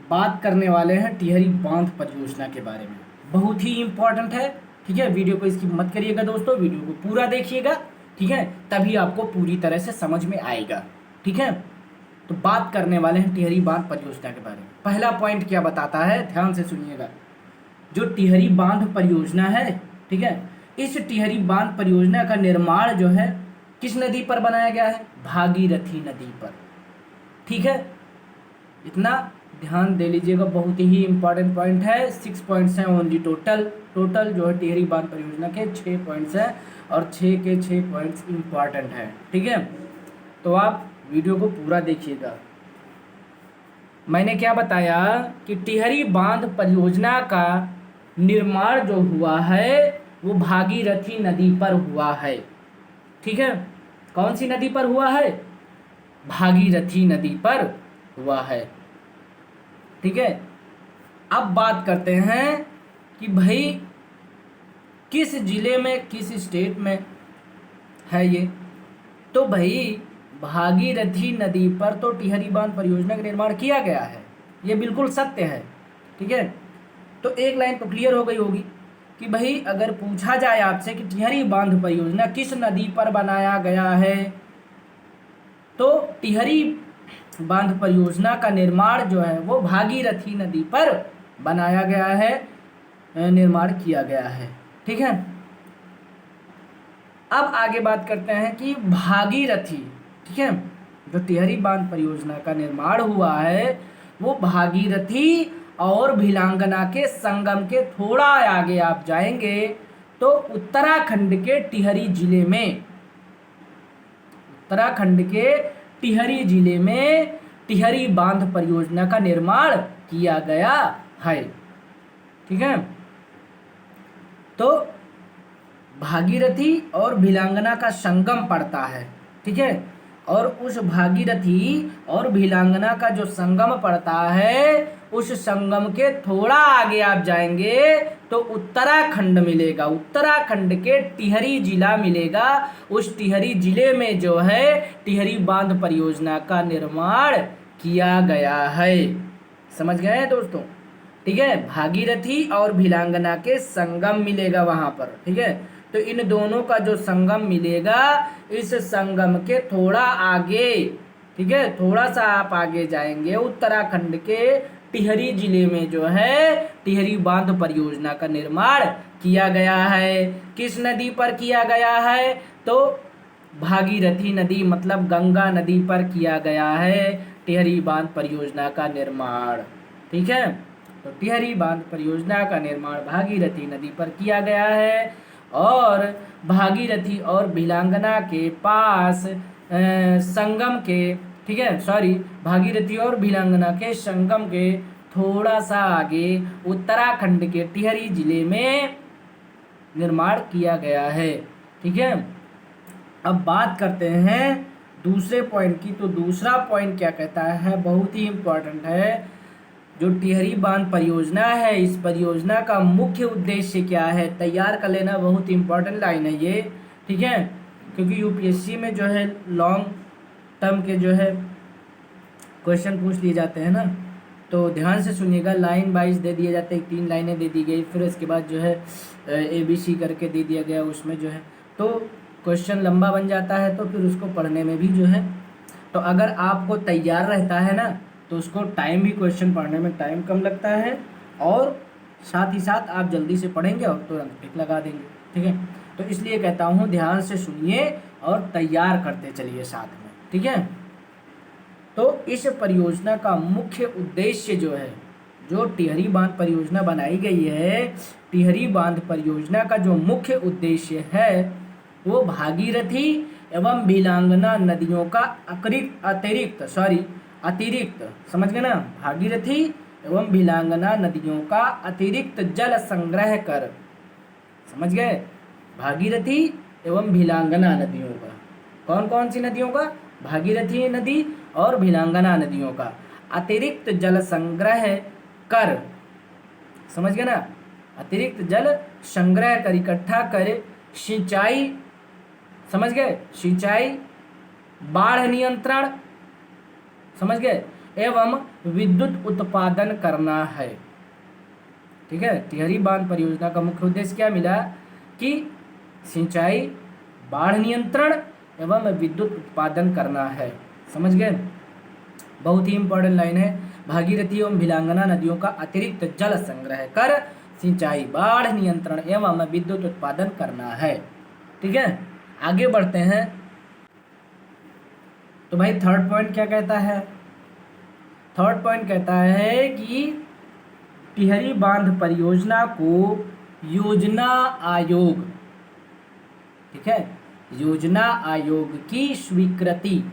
बात करने वाले हैं टिहरी बांध परियोजना के बारे में। बहुत ही इम्पोर्टेंट है, ठीक है। वीडियो को स्किप मत करिएगा दोस्तों, वीडियो को पूरा देखिएगा, ठीक है, तभी आपको पूरी तरह से समझ में आएगा, ठीक है। तो बात करने वाले हैं टिहरी बांध परियोजना के बारे में। पहला पॉइंट क्या बताता है, ध्यान से सुनिएगा। जो टिहरी बांध परियोजना है, ठीक है, इस टिहरी बांध परियोजना का निर्माण जो है किस नदी पर बनाया गया है? भागीरथी नदी पर, ठीक है। इतना ध्यान दे लीजिएगा, बहुत ही इंपॉर्टेंट पॉइंट है। 6 पॉइंट्स हैं ओनली टोटल जो है टिहरी बांध परियोजना के 6 पॉइंट्स हैं और 6 के 6 पॉइंट्स इंपॉर्टेंट हैं, ठीक है। तो आप वीडियो को पूरा देखिएगा। मैंने क्या बताया कि टिहरी बांध परियोजना का निर्माण जो हुआ है वो भागीरथी नदी पर हुआ है, ठीक है। कौन सी नदी पर हुआ है? भागीरथी नदी पर हुआ है, ठीक है। अब बात करते हैं कि भाई किस जिले में, किस स्टेट में है ये। तो भाई भागीरथी नदी पर तो टिहरी बांध परियोजना का निर्माण किया गया है, ये बिल्कुल सत्य है, ठीक है। तो एक लाइन तो क्लियर हो गई होगी कि भाई अगर पूछा जाए आपसे कि टिहरी बांध परियोजना किस नदी पर बनाया गया है, तो टिहरी बांध परियोजना का निर्माण जो है वो भागीरथी नदी पर बनाया गया है, निर्माण किया गया है, ठीक है। अब आगे बात करते हैं कि भागीरथी, ठीक है, जो टिहरी बांध परियोजना का निर्माण हुआ है वो भागीरथी और भिलांगना के संगम के थोड़ा आगे आप जाएंगे तो उत्तराखंड के टिहरी जिले में, उत्तराखंड के टिहरी जिले में टिहरी बांध परियोजना का निर्माण किया गया है, ठीक है। तो भागीरथी और भिलांगना का संगम पड़ता है, ठीक है, और उस भागीरथी और भिलांगना का जो संगम पड़ता है उस संगम के थोड़ा आगे आप जाएंगे तो उत्तराखंड मिलेगा, उत्तराखंड के टिहरी जिला मिलेगा। उस टिहरी जिले में जो है टिहरी बांध परियोजना का निर्माण किया गया है। समझ गए हैं दोस्तों, ठीक है। भागीरथी और भिलांगना के संगम मिलेगा वहां पर, ठीक है। तो इन दोनों का जो संगम मिलेगा, इस संगम के थोड़ा आगे, ठीक है, थोड़ा सा आप आगे जाएंगे उत्तराखंड के टिहरी जिले में जो है टिहरी बांध परियोजना का निर्माण किया गया है। किस नदी पर किया गया है? तो भागीरथी नदी मतलब गंगा नदी पर किया गया है टिहरी बांध परियोजना का निर्माण, ठीक है। तो टिहरी बांध परियोजना का निर्माण भागीरथी नदी पर किया गया है और भागीरथी और भिलांगना के पास संगम के, ठीक है, सॉरी, भागीरथी और भिलांगना के संगम के थोड़ा सा आगे उत्तराखंड के टिहरी जिले में निर्माण किया गया है, ठीक है। अब बात करते हैं दूसरे पॉइंट की। तो दूसरा पॉइंट क्या कहता है, बहुत ही इम्पोर्टेंट है। जो टिहरी बांध परियोजना है, इस परियोजना का मुख्य उद्देश्य क्या है, तैयार कर लेना, बहुत इंपॉर्टेंट लाइन है ये, ठीक है। क्योंकि यूपीएससी में जो है लॉन्ग टर्म के जो है क्वेश्चन पूछ लिए जाते हैं ना, तो ध्यान से सुनिएगा। लाइन वाइज दे दिए जाते हैं, 3 लाइनें दे दी गई, फिर उसके बाद जो है ABC करके दे दिया गया, उसमें जो है तो क्वेश्चन लंबा बन जाता है, तो फिर उसको पढ़ने में भी जो है, तो अगर आपको तैयार रहता है ना तो उसको टाइम भी, क्वेश्चन पढ़ने में टाइम कम लगता है और साथ ही साथ आप जल्दी से पढ़ेंगे और तुरंत टिक लगा देंगे, ठीक है। तो इसलिए कहता हूँ ध्यान से सुनिए और तैयार करते चलिए साथ में, ठीक है। तो इस परियोजना का मुख्य उद्देश्य जो है, जो टिहरी बांध परियोजना बनाई गई है, टिहरी बांध परियोजना का जो मुख्य उद्देश्य है वो भागीरथी एवं भिलांगना नदियों का अतिरिक्त, समझ गए ना, भागीरथी एवं भिलांगना नदियों का अतिरिक्त जल संग्रह कर, समझ गए, भागीरथी एवं भिलांगना नदियों का, कौन कौन सी नदियों का? भागीरथी नदी और भिलांगना नदियों का अतिरिक्त जल संग्रह कर, समझ गए ना, अतिरिक्त जल संग्रह कर, इकट्ठा कर सिंचाई, समझ गए, सिंचाई, बाढ़ नियंत्रण, समझ गए, एवं विद्युत उत्पादन करना है। ठीक है, टिहरी बांध परियोजना का मुख्य उद्देश्य क्या मिला कि सिंचाई, बाढ़ नियंत्रण एवं विद्युत उत्पादन करना है। समझ गए? बहुत ही इंपॉर्टेंट लाइन है। भागीरथी एवं भिलांगना नदियों का अतिरिक्त जल संग्रह कर सिंचाई, बाढ़ नियंत्रण एवं विद्युत उत्पादन करना है। ठीक है, आगे बढ़ते हैं। तो भाई थर्ड पॉइंट क्या कहता है? थर्ड पॉइंट कहता है कि टिहरी बांध परियोजना को योजना आयोग, ठीक है, योजना आयोग की स्वीकृति।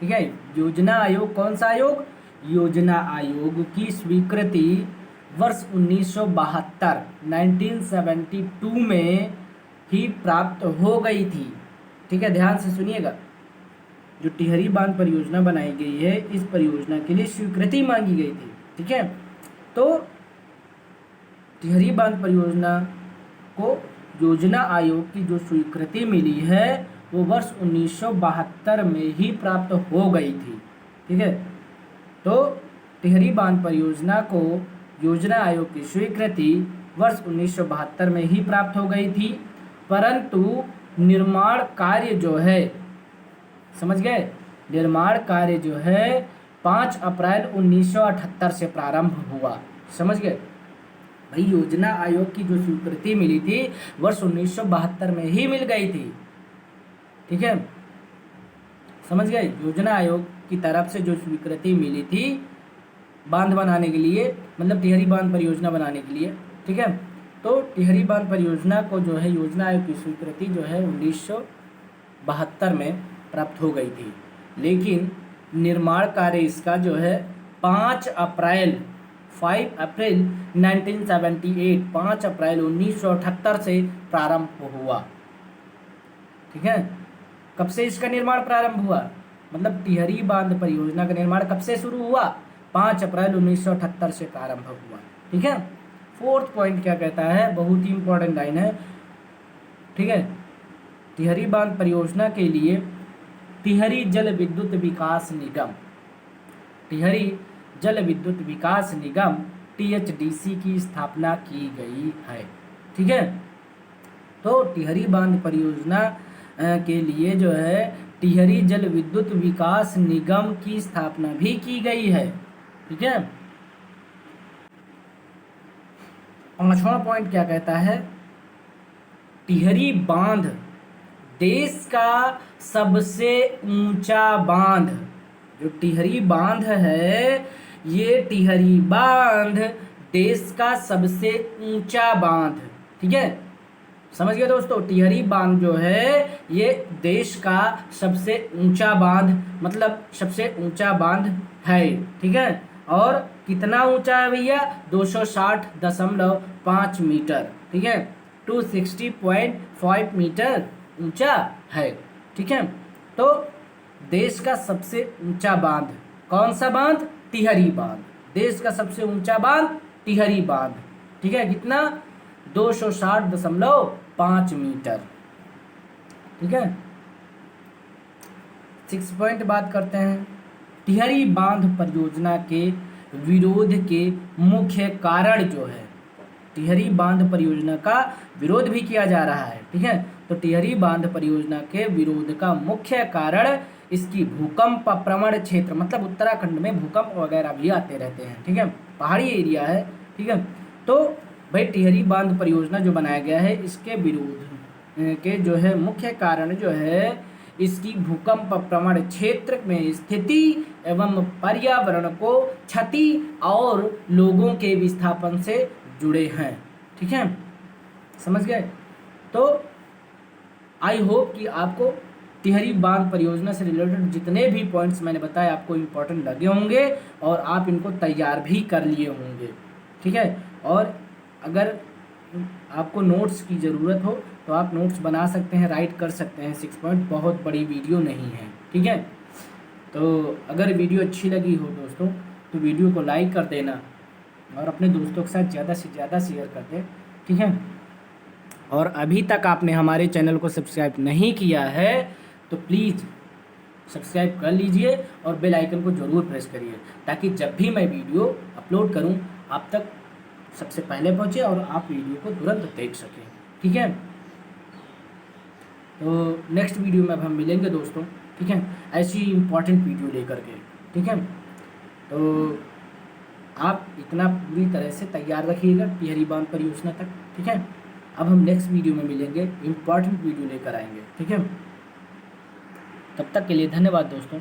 ठीक है, योजना आयोग कौन सा आयोग? योजना आयोग की स्वीकृति वर्ष 1972 में ही प्राप्त हो गई थी। ठीक है, ध्यान से सुनिएगा। जो टिहरी बांध परियोजना बनाई गई है, इस परियोजना के लिए स्वीकृति मांगी गई थी। ठीक है, तो टिहरी बांध परियोजना को योजना आयोग की जो स्वीकृति मिली है वो वर्ष 1972 में ही प्राप्त हो गई थी। ठीक है, तो टिहरी बांध परियोजना को योजना आयोग की स्वीकृति वर्ष 1972 में ही प्राप्त हो गई थी, परंतु निर्माण कार्य जो है, समझ गए, निर्माण कार्य जो है 5 अप्रैल 1978 से प्रारंभ हुआ। समझ गए भाई, योजना आयोग की जो स्वीकृति मिली थी वर्ष 1972 में ही मिल गई थी। ठीक है, समझ गए, योजना आयोग की तरफ से जो स्वीकृति मिली थी बांध बनाने के लिए, मतलब टिहरी बांध परियोजना बनाने के लिए। ठीक है, तो टिहरी बांध परियोजना को जो है योजना आयोग की स्वीकृति जो है 1972 में प्राप्त हो गई थी, लेकिन निर्माण कार्य इसका जो है 5 अप्रैल 1978 5 अप्रैल 1978 से प्रारंभ हुआ। ठीक है, कब से इसका निर्माण प्रारंभ हुआ? मतलब टिहरी बांध परियोजना का निर्माण कब से शुरू हुआ? 5 अप्रैल 1978 से प्रारंभ हुआ। ठीक है, फोर्थ पॉइंट क्या कहता है? बहुत ही इंपॉर्टेंट लाइन है। ठीक है, टिहरी बांध परियोजना के लिए टिहरी जल विद्युत विकास निगम, टिहरी जल विद्युत विकास निगम THDC की स्थापना की गई है। ठीक है, तो टिहरी बांध परियोजना के लिए जो है टिहरी जल विद्युत विकास निगम की स्थापना भी की गई है। ठीक है, पांचवा पॉइंट क्या कहता है? टिहरी बांध देश का सबसे ऊंचा बांध, जो टिहरी बांध है, ये टिहरी बांध देश का सबसे ऊंचा बांध। ठीक है, समझ गए दोस्तों, टिहरी बांध जो है ये देश का सबसे ऊंचा बांध, मतलब सबसे ऊंचा बांध है। ठीक है, और कितना ऊंचा है भैया? 260.5 मीटर। ठीक है, 260.5 मीटर ऊंचा है। ठीक है, तो देश का सबसे ऊंचा बांध कौन सा बांध? टिहरी बांध। देश का सबसे ऊंचा बांध टिहरी बांध। ठीक है, कितना? 260.5 मीटर। ठीक है, 6 पॉइंट बात करते हैं। टिहरी बांध परियोजना के विरोध के मुख्य कारण जो है, टिहरी बांध परियोजना का विरोध भी किया जा रहा है। ठीक है, तो टिहरी बांध परियोजना के विरोध का मुख्य कारण इसकी भूकंप प्रवण क्षेत्र, मतलब उत्तराखंड में भूकंप वगैरह भी आते रहते हैं। ठीक है, पहाड़ी एरिया है। ठीक है, तो भाई टिहरी बांध परियोजना जो बनाया गया है, इसके विरोध के जो है मुख्य कारण जो है इसकी भूकंप प्रवण क्षेत्र में स्थिति एवं पर्यावरण को क्षति और लोगों के विस्थापन से जुड़े हैं। ठीक है, समझ गए? तो आई होप कि आपको टिहरी बांध परियोजना से रिलेटेड जितने भी पॉइंट्स मैंने बताए आपको इम्पोर्टेंट लगे होंगे और आप इनको तैयार भी कर लिए होंगे। ठीक है, और अगर आपको नोट्स की ज़रूरत हो तो आप नोट्स बना सकते हैं, राइट कर सकते हैं। 6 पॉइंट बहुत बड़ी वीडियो नहीं है। ठीक है, तो अगर वीडियो अच्छी लगी हो दोस्तों तो वीडियो को लाइक कर देना और अपने दोस्तों के साथ ज़्यादा से ज़्यादा शेयर कर दें। ठीक है, और अभी तक आपने हमारे चैनल को सब्सक्राइब नहीं किया है तो प्लीज़ सब्सक्राइब कर लीजिए और बेल आइकन को ज़रूर प्रेस करिए, ताकि जब भी मैं वीडियो अपलोड करूं आप तक सबसे पहले पहुंचे और आप वीडियो को तुरंत देख सकें। ठीक है, तो नेक्स्ट वीडियो में अब हम मिलेंगे दोस्तों। ठीक है, ऐसी इम्पॉर्टेंट वीडियो लेकर के। ठीक है, तो आप इतना पूरी तरह से तैयार रखिएगा टिहरी बांध परियोजना तक। ठीक है, अब हम नेक्स्ट वीडियो में मिलेंगे, इम्पॉर्टेंट वीडियो लेकर आएंगे। ठीक है, तब तक के लिए धन्यवाद दोस्तों।